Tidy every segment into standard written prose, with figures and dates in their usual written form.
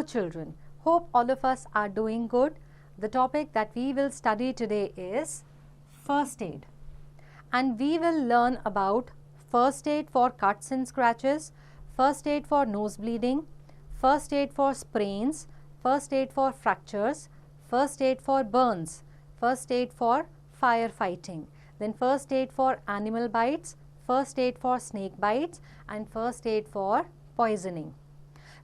children, hope all of us are doing good. The topic that we will study today is first aid, and we will learn about first aid for cuts and scratches, first aid for nose bleeding, first aid for sprains, first aid for fractures, first aid for burns, first aid for firefighting, then first aid for animal bites, first aid for snake bites, and first aid for poisoning.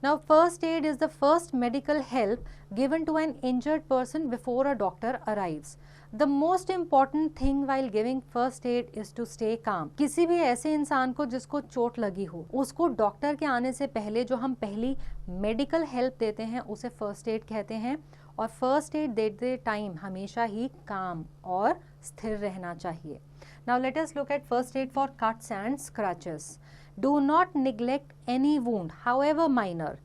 Now, first aid is the first medical help given to an injured person before a doctor arrives. The most important thing while giving first aid is to stay calm. किसी भी ऐसे इंसान को जिसको चोट लगी हो, उसको डॉक्टर के आने से पहले जो हम पहली मेडिकल हेल्प देते हैं उसे फर्स्ट एड कहते हैं, और फर्स्ट एड देते टाइम हमेशा ही काम और स्थिर रहना चाहिए. Now let us look at first aid for cuts and scratches. Do not neglect any wound, however minor.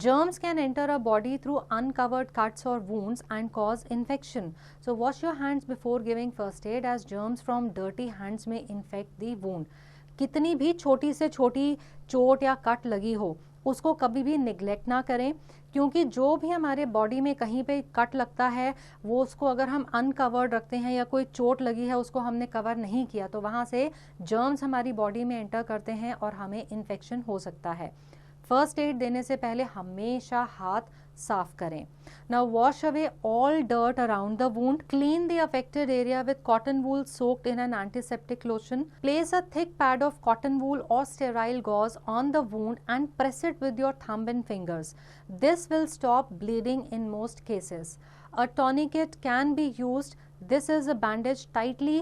Germs can enter a body through uncovered cuts or wounds and cause infection. So wash your hands before giving first aid, as germs from dirty hands may infect the wound. कितनी भी छोटी से छोटी चोट या cut लगी हो, उसको कभी भी निगलेक्ट ना करें, क्योंकि जो भी हमारे बॉडी में कहीं पे कट लगता है वो उसको अगर हम अनकवर्ड रखते हैं या कोई चोट लगी है उसको हमने कवर नहीं किया तो वहाँ से जर्म्स हमारी बॉडी में एंटर करते हैं और हमें इन्फेक्शन हो सकता है. फर्स्ट एड देने से पहले हमेशा हाथ साफ करें. Now wash away all dirt around the wound. Clean the affected area with cotton wool soaked in an antiseptic lotion. Place a thick pad of cotton wool or sterile gauze on the wound and press it with your thumb and fingers. This will stop bleeding in most cases. A tourniquet can be used. This is a bandage tightly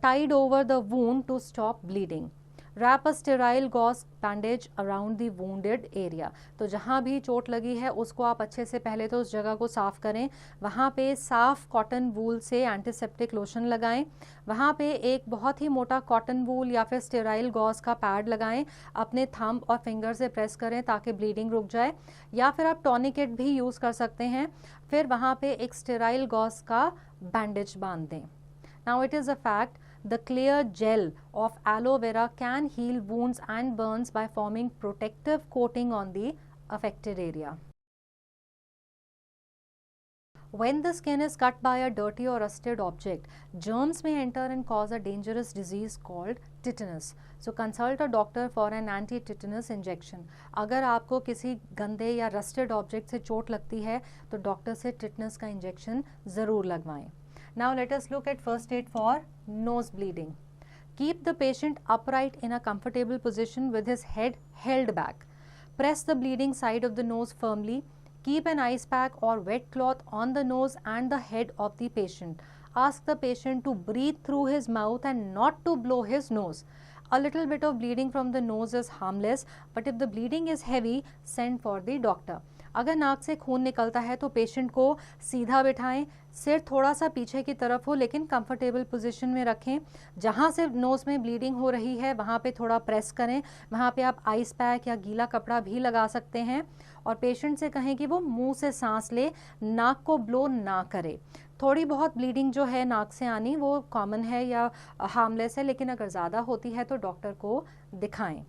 tied over the wound to stop bleeding. Wrap a sterile gauze bandage around the wounded area. तो जहाँ भी चोट लगी है उसको आप अच्छे से पहले तो उस जगह को साफ करें, वहाँ पे साफ कॉटन वूल से एंटीसेप्टिक लोशन लगाएं, वहाँ पे एक बहुत ही मोटा कॉटन वूल या फिर स्टेराइल गॉज का पैड लगाएं, अपने थंब और फिंगर से प्रेस करें ताकि ब्लीडिंग रुक जाए, या फिर आप टॉर्निकेट भी यूज़ कर सकते हैं. फिर वहाँ पे एक स्टेराइल गॉज का बैंडेज बांध दें. Now it is a fact, the clear gel of aloe vera can heal wounds and burns by forming protective coating on the affected area. When the skin is cut by a dirty or rusted object, germs may enter and cause a dangerous disease called tetanus. So consult a doctor for an anti-tetanus injection. अगर आपको किसी गंदे या rusted object से चोट लगती है तो डॉक्टर से टिटनस का इंजेक्शन ज़रूर लगवाएं. Now let us look at first aid for nose bleeding. Keep the patient upright in a comfortable position with his head held back. Press the bleeding side of the nose firmly. Keep an ice pack or wet cloth on the nose and the head of the patient. Ask the patient to breathe through his mouth and not to blow his nose. A little bit of bleeding from the nose is harmless, but if the bleeding is heavy, send for the doctor. अगर नाक से खून निकलता है तो patient को सीधा बिठाएं, सिर थोड़ा सा पीछे की तरफ हो लेकिन कंफर्टेबल पोजीशन में रखें. जहाँ से नोज़ में ब्लीडिंग हो रही है वहाँ पे थोड़ा प्रेस करें, वहाँ पे आप आइस पैक या गीला कपड़ा भी लगा सकते हैं, और पेशेंट से कहें कि वो मुंह से सांस ले, नाक को ब्लो ना करे. थोड़ी बहुत ब्लीडिंग जो है नाक से आनी वो कॉमन है या हार्मलेस है, लेकिन अगर ज़्यादा होती है तो डॉक्टर को दिखाएं.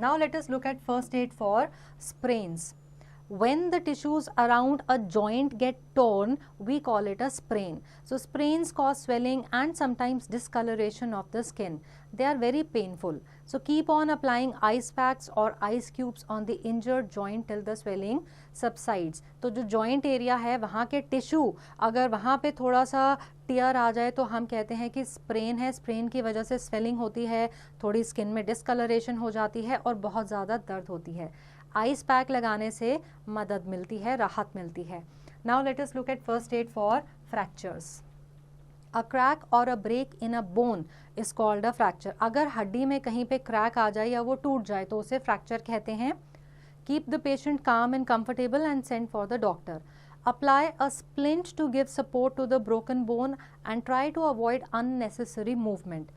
Now let us look at first aid for sprains. When the tissues around a joint get torn, we call it a sprain. So sprains cause swelling and sometimes discoloration of the skin. They are very painful. So keep on applying ice packs or ice cubes on the injured joint till the swelling subsides. तो जो joint area है वहाँ के tissue अगर वहाँ पे थोड़ा सा टीयर आ जाए तो हम कहते हैं कि स्प्रेन है. स्प्रेन की वजह से स्वेलिंग होती है, थोड़ी स्किन में डिस्कलरेशन हो जाती है और बहुत ज़्यादा दर्द होती है. आइस पैक लगाने से मदद मिलती है, राहत मिलती है. Now let us look at first aid for fractures. A crack or a break in a bone is called a fracture. अगर हड्डी में कहीं पे क्रैक आ जाए या वो टूट जाए तो उसे फ्रैक्चर कहते हैं. कीप द पेशेंट काम and comfortable and send for the doctor. Apply a splint to give support to the broken bone and try to avoid unnecessary movement.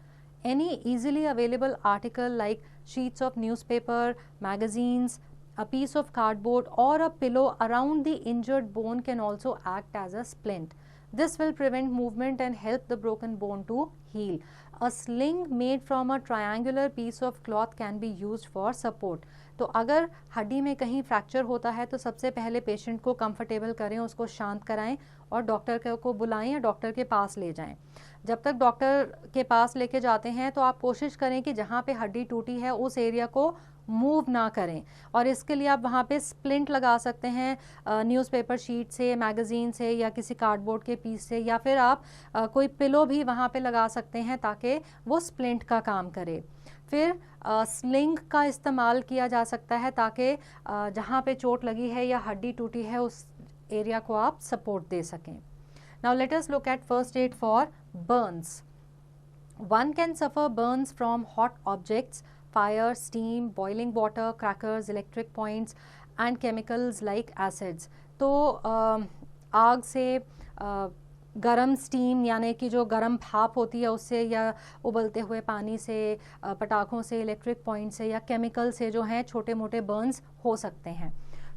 Any easily available article like sheets of newspaper, magazines, a piece of cardboard or a pillow around the injured bone can also act as a splint. This will prevent movement and help the broken bone to heal. A sling made from a triangular piece of cloth can be used for support. तो अगर हड्डी में कहीं fracture होता है तो सबसे पहले पेशेंट को कंफर्टेबल करें, उसको शांत कराएं और डॉक्टर को बुलाएं या डॉक्टर के पास ले जाएं। जब तक डॉक्टर के पास लेके जाते हैं तो आप कोशिश करें कि जहाँ पे हड्डी टूटी है उस एरिया को मूव ना करें, और इसके लिए आप वहाँ पे स्प्लिंट लगा सकते हैं न्यूज़पेपर शीट से, मैगज़ीन से या किसी कार्डबोर्ड के पीस से, या फिर आप कोई पिलो भी वहाँ पे लगा सकते हैं ताकि वो स्प्लिंट का काम करे। फिर स्लिंग का इस्तेमाल किया जा सकता है ताकि जहाँ पे चोट लगी है या हड्डी टूटी है उस एरिया को आप सपोर्ट दे सकें। Now let us look at first aid for Burns. One can suffer burns from hot objects, fire, steam, boiling water, crackers, electric points and chemicals like acids. तो आग से गरम स्टीम यानी कि जो गरम भाप होती है उससे, या उबलते हुए पानी से, पटाखों से, इलेक्ट्रिक पॉइंट से या केमिकल से जो हैं छोटे मोटे बर्न्स हो सकते हैं।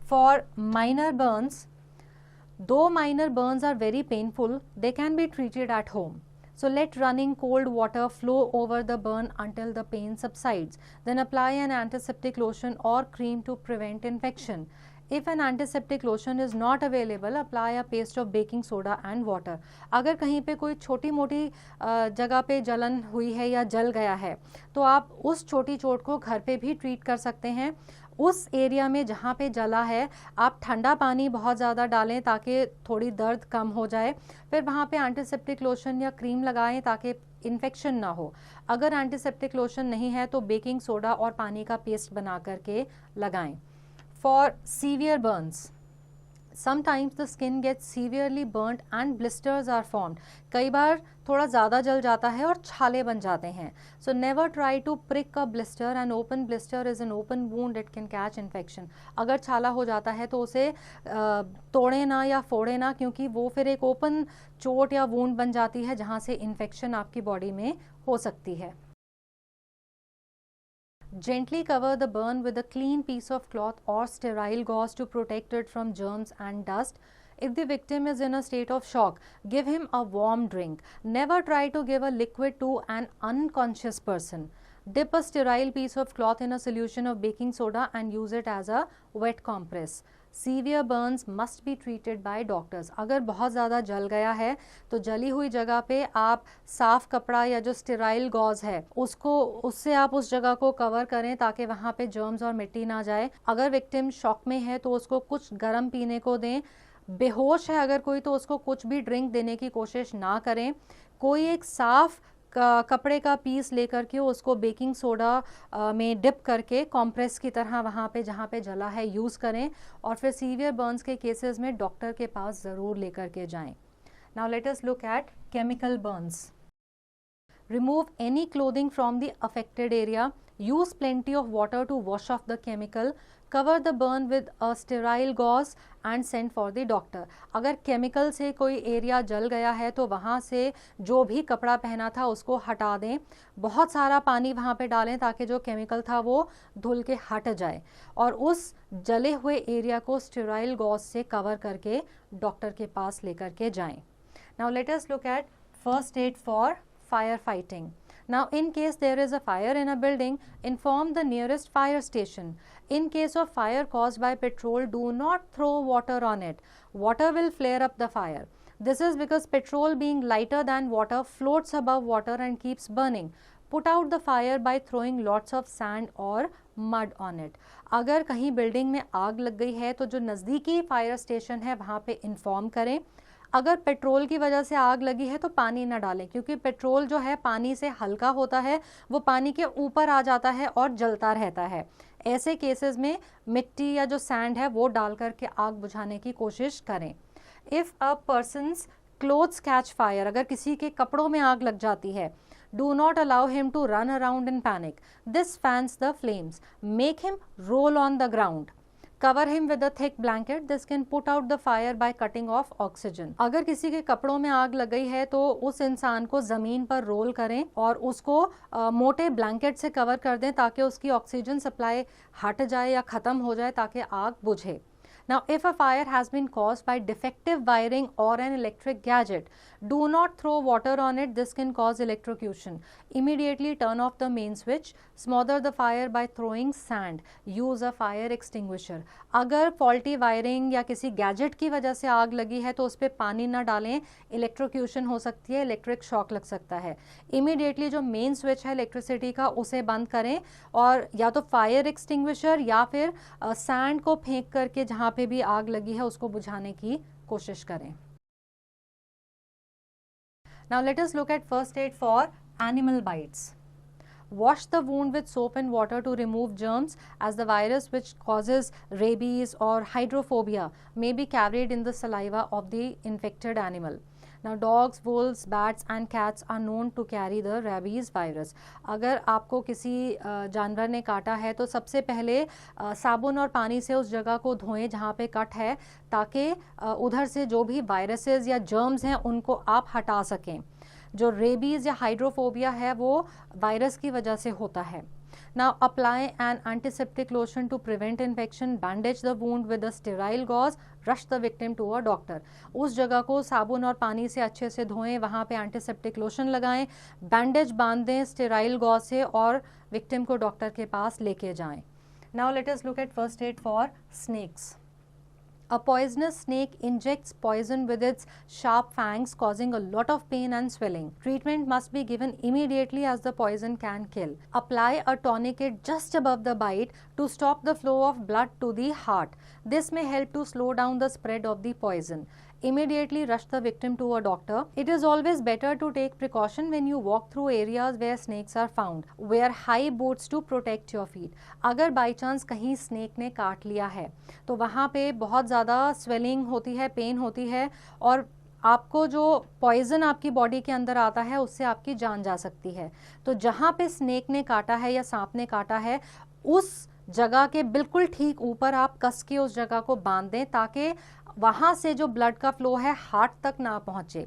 For minor Burns, though minor burns are very painful, they can be treated at home. So let running cold water flow over the burn until the pain subsides. Then apply an antiseptic lotion or cream to prevent infection. If an antiseptic lotion is not available, apply a paste of baking soda and water. अगर कहीं पे कोई छोटी मोटी जगह पे जलन हुई है या जल गया है तो आप उस छोटी चोट को घर पे भी ट्रीट कर सकते हैं। उस एरिया में जहाँ पे जला है आप ठंडा पानी बहुत ज़्यादा डालें ताकि थोड़ी दर्द कम हो जाए। फिर वहाँ पे एंटीसेप्टिक लोशन या क्रीम लगाएं ताकि इन्फेक्शन ना हो। अगर एंटीसेप्टिक लोशन नहीं है तो बेकिंग सोडा और पानी का पेस्ट बना करके लगाएं। For severe Burns, sometimes the skin gets severely burnt and blisters are formed. कई बार थोड़ा ज़्यादा जल जाता है और छाले बन जाते हैं। So never try to prick a blister. An open blister is an open wound that can catch infection. अगर छाला हो जाता है तो उसे तोड़े ना या फोड़े ना, क्योंकि वो फिर एक ओपन चोट या वूंड बन जाती है जहाँ से इन्फेक्शन आपकी बॉडी में हो सकती है। Gently cover the burn with a clean piece of cloth or sterile gauze to protect it from germs and dust. If the victim is in a state of shock, give him a warm drink. Never try to give a liquid to an unconscious person. Dip a sterile piece of cloth in a solution of baking soda and use it as a wet compress. Severe burns must be treated by doctors. अगर बहुत ज़्यादा जल गया है तो जली हुई जगह पे आप साफ कपड़ा या जो स्टेराइल गॉज है उससे आप उस जगह को कवर करें ताकि वहाँ पे जर्म्स और मिट्टी ना जाए। अगर विक्टिम शॉक में है तो उसको कुछ गर्म पीने को दें। बेहोश है अगर कोई तो उसको कुछ भी ड्रिंक देने की कोशिश ना करें। कोई एक साफ कपड़े का पीस लेकर के उसको बेकिंग सोडा में डिप करके कॉम्प्रेस की तरह वहाँ पे जहाँ पे जला है यूज़ करें, और फिर सीवियर बर्न्स के केसेस में डॉक्टर के पास ज़रूर लेकर के जाएं। Now let us look eight chemical Burns. Remove any clothing from the affected area. Use plenty of water to wash off the chemical. Cover the burn with a sterile gauze and send for the doctor. अगर chemical से कोई area जल गया है तो वहाँ से जो भी कपड़ा पहना था उसको हटा दें। बहुत सारा पानी वहाँ पे डालें ताकि जो केमिकल था वो धुल के हट जाए, और उस जले हुए एरिया को स्टेराइल गॉज से कवर करके डॉक्टर के पास लेकर के जाएं। Now let us look at first aid for firefighting. Now in case there is a fire in a building, inform the nearest fire station. In case of fire caused by petrol, do not throw water on it. Water will flare up the fire. This is because petrol, being lighter than water, floats above water and keeps burning. Put out the fire by throwing lots of sand or mud on it. अगर कहीं building में आग लग गई है तो जो नज़दीकी फायर स्टेशन है वहाँ पे इन्फॉर्म करें। अगर पेट्रोल की वजह से आग लगी है तो पानी ना डालें, क्योंकि पेट्रोल जो है पानी से हल्का होता है, वो पानी के ऊपर आ जाता है और जलता रहता है। ऐसे केसेस में मिट्टी या जो सैंड है वो डाल करके आग बुझाने की कोशिश करें। If a persons clothes catch fire, अगर किसी के कपड़ों में आग लग जाती है, do not allow him to run around in panic. This fans the flames. Make him roll on the ground. Cover him with a thick blanket. This can put out the fire by cutting off oxygen. अगर किसी के कपड़ों में आग लग गई है तो उस इंसान को ज़मीन पर रोल करें और उसको मोटे ब्लैंकेट से कवर कर दें ताकि उसकी ऑक्सीजन सप्लाई हट जाए या ख़त्म हो जाए ताकि आग बुझे। Now, if a fire has been caused by defective wiring or an electric gadget, do not throw water on it. This can cause electrocution. Immediately turn off the main switch. Smother the fire by throwing sand. Use a fire extinguisher. अगर faulty wiring या किसी gadget की वजह से आग लगी है तो उस पर पानी ना डालें, electrocution हो सकती है, electric shock लग सकता है. Immediately जो main switch है electricity का उसे बंद करें और या तो fire extinguisher या फिर sand को फेंक करके जहाँ पे भी आग लगी है उसको बुझाने की कोशिश करें. Now let us look at first aid for animal bites. Wash the wound with soap and water to remove germs, as the virus which causes rabies or hydrophobia may be carried in the saliva of the infected animal. Now dogs, wolves, bats and cats are known to carry the rabies virus. अगर आपको किसी जानवर ने काटा है तो सबसे पहले साबुन और पानी से उस जगह को धोएं जहाँ पे कट है, ताकि उधर से जो भी वायरसेस या जर्म्स हैं उनको आप हटा सकें. जो रेबीज़ या हाइड्रोफोबिया है वो वायरस की वजह से होता है. Now apply an antiseptic lotion to prevent infection. Bandage the wound with a sterile gauze. Rush the victim to a doctor. उस जगह को साबुन और पानी से अच्छे से धोएं, वहाँ पे एंटीसेप्टिक लोशन लगाएं, बैंडेज बांध दें स्टेराइल गॉज से और विक्टिम को डॉक्टर के पास लेके जाएं. Now let us look at first aid for snakes. A poisonous snake injects poison with its sharp fangs, causing a lot of pain and swelling. Treatment must be given immediately as the poison can kill. Apply a tourniquet just above the bite to stop the flow of blood to the heart. This may help to slow down the spread of the poison. Immediately rush the victim to a doctor. It is always better to take precaution when you walk through areas where snakes are found. Wear high boots to protect your feet. अगर by chance कहीं snake ने काट लिया है तो वहाँ पे बहुत ज़्यादा स्वेलिंग होती है, पेन होती है और आपको जो पॉइजन आपकी बॉडी के अंदर आता है उससे आपकी जान जा सकती है. तो जहाँ पे स्नेक ने काटा है या सांप ने काटा है उस जगह के बिल्कुल ठीक ऊपर आप कस के उस जगह को बांध दें, ताकि वहाँ से जो ब्लड का फ्लो है हार्ट तक ना पहुँचे.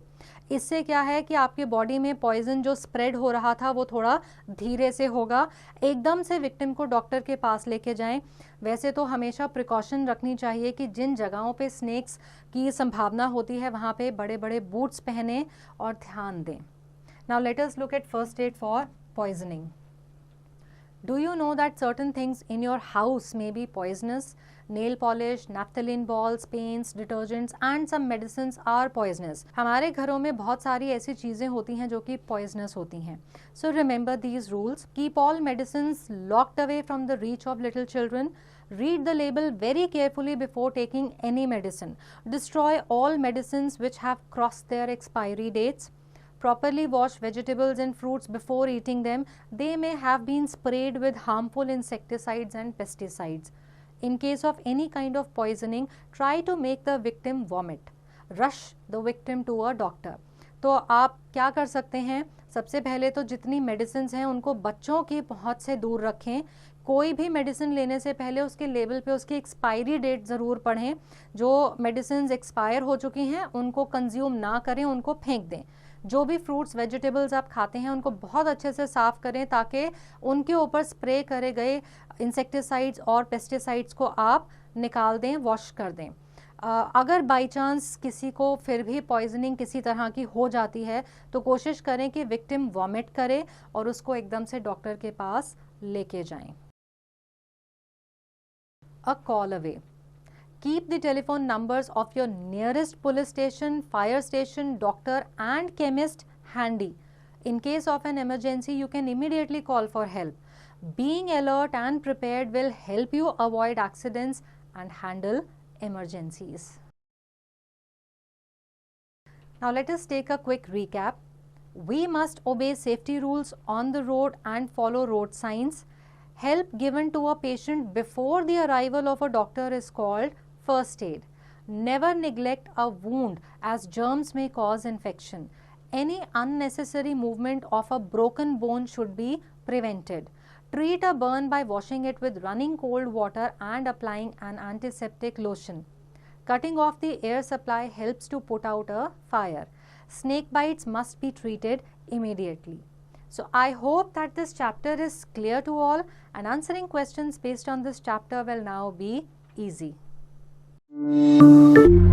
इससे क्या है कि आपके बॉडी में पॉइजन जो स्प्रेड हो रहा था वो थोड़ा धीरे से होगा. एकदम से विक्टिम को डॉक्टर के पास लेके जाएं. वैसे तो हमेशा प्रिकॉशन रखनी चाहिए कि जिन जगहों पे स्नेक्स की संभावना होती है वहाँ पे बड़े बड़े बूट्स पहने और ध्यान दें. Now let us look at first aid for poisoning. Do you know that certain things in your house may be poisonous? Nail polish, naphthalene balls, paints, detergents and some medicines are poisonous. हमारे घरों में बहुत सारी ऐसी चीज़ें होती हैं जो कि poisonous होती हैं. So remember these rules. Keep all medicines locked away from the reach of little children. Read the label very carefully before taking any medicine. Destroy all medicines which have crossed their expiry dates. Properly wash vegetables and fruits before eating them. They may have been sprayed with harmful insecticides and pesticides. In case of any kind of poisoning, try to make the victim vomit. Rush the victim to a doctor. तो आप क्या कर सकते हैं? सबसे पहले तो जितनी मेडिसिन हैं उनको बच्चों की पहुंच से दूर रखें. कोई भी मेडिसिन लेने से पहले उसके लेबल पे उसकी एक्सपायरी डेट ज़रूर पढ़ें. जो मेडिसिन एक्सपायर हो चुकी हैं उनको कंज्यूम ना करें, उनको फेंक दें. जो भी फ्रूट्स वेजिटेबल्स आप खाते हैं उनको बहुत अच्छे से साफ़ करें ताकि उनके ऊपर स्प्रे करे गए इंसेक्टिसाइड्स और पेस्टिसाइड्स को आप निकाल दें, वॉश कर दें. अगर बाई चांस किसी को फिर भी पॉइजनिंग किसी तरह की हो जाती है तो कोशिश करें कि विक्टिम वॉमिट करे और उसको एकदम से डॉक्टर के पास लेके जाएं. A call away. Keep the telephone numbers of your nearest police station, fire station, doctor and chemist handy. In case of an emergency, you can immediately call for help. Being alert and prepared will help you avoid accidents and handle emergencies. Now let us take a quick recap. We must obey safety rules on the road and follow road signs. Help given to a patient before the arrival of a doctor is called first aid. Never neglect a wound as germs may cause infection. Any unnecessary movement of a broken bone should be prevented. Treat a burn by washing it with running cold water and applying an antiseptic lotion. Cutting off the air supply helps to put out a fire. Snake bites must be treated immediately. So I hope that this chapter is clear to all and answering questions based on this chapter will now be easy. you.